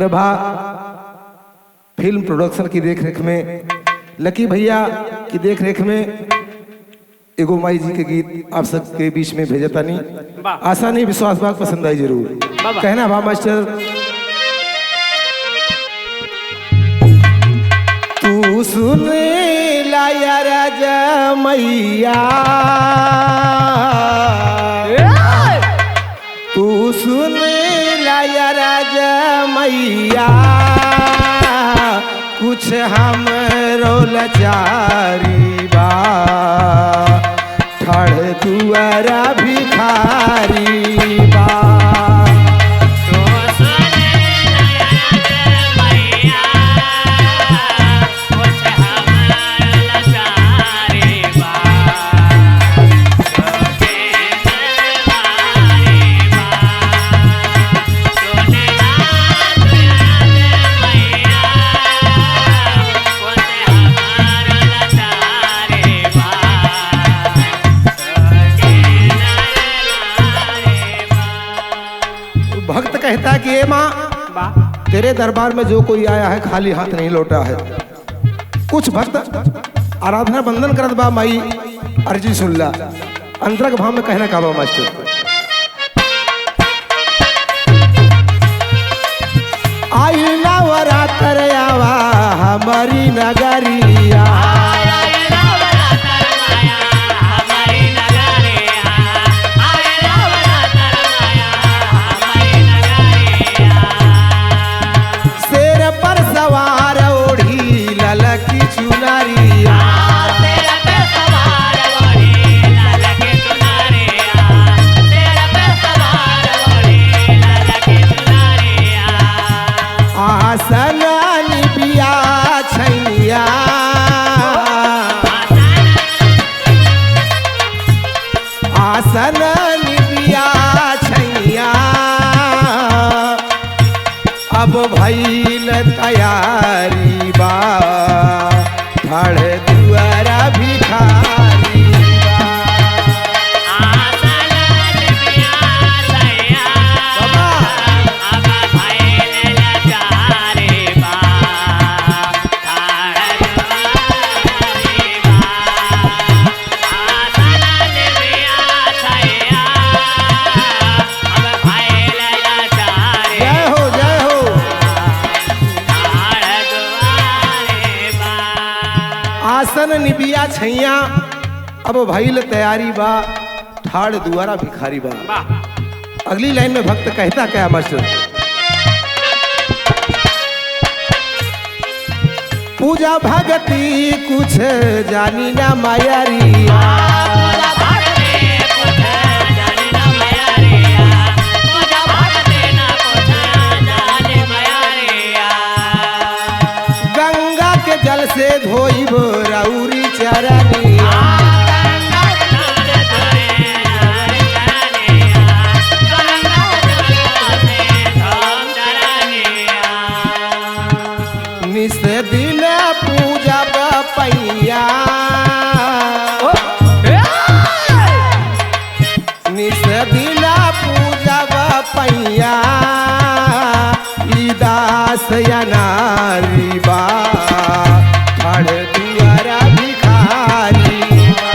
Prabha film production की देखरेख में, लकी भैया की देखरेख में एगो माई जी के गीत आप सबके बीच में भेजता नहीं। आशा नहीं विश्वास बाग पसंद आई जरूर। कहना भा मास्टर, तू सुन लाया राजा मैया, तू सुन लाया राजा मैया, कुछ हमरो लाचारी बा, ठाड़ दुआरा भिखारी बा। भक्त कहता कि ए माँ, तेरे दरबार में जो कोई आया है खाली हाथ नहीं लौटा है। कुछ भक्त आराधना बंधन करत बा, माई अर्जी सुनला। अंतरक भाव में कहना का बा मास्टर, आई नवरात्र आवा हमारी नगरिया, आसन निबिया छैया, अब भइल तैयारी बा, ठाड़ दुआरा भिखारी बा। आसन निबिया छैया, अब भइल तैयारी बा, ठाड़ दुआरी बा। आसन निबिया छैया, अब भइल तैयारी बा, ठाड़ दुआरा भिखारी बा। अगली लाइन में भक्त कहता क्या मास्टर, पूजा भगती कुछ जानी ना मायारी, गंगा के जल से धोइब राउरी चरनिया, निस दिन पूजा पैया, निस दिन पूजा पैया, ई दास या नारी बा, ठाड़ दुआरा भिखारी बा।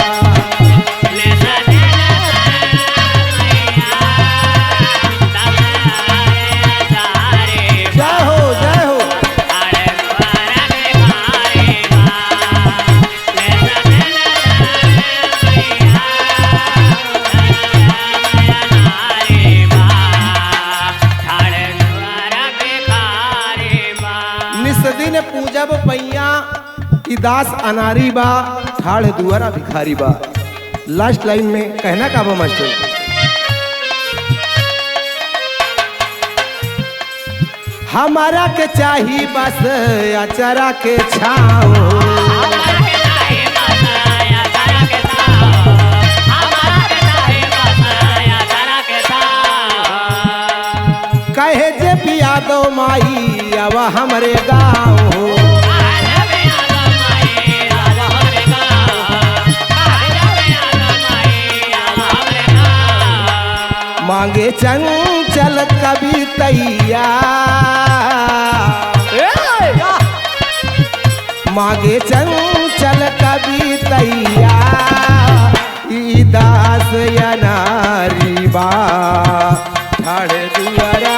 जय हो जय हो। निस दिन पूजब पैया, ई दास अनारी बा, ठाड़ दुआरा भिखारी बा। लास्ट लाइन में कहना का बा मास्टर, हमारा के चाही बस अचरा के छाओ, कहे जे पिया दो माई अब हमरे गाँव, मांगे चंग चंचल कवितैया मागे चंचल कवितैया ई दास या नारी बा ठाड़ दुआरा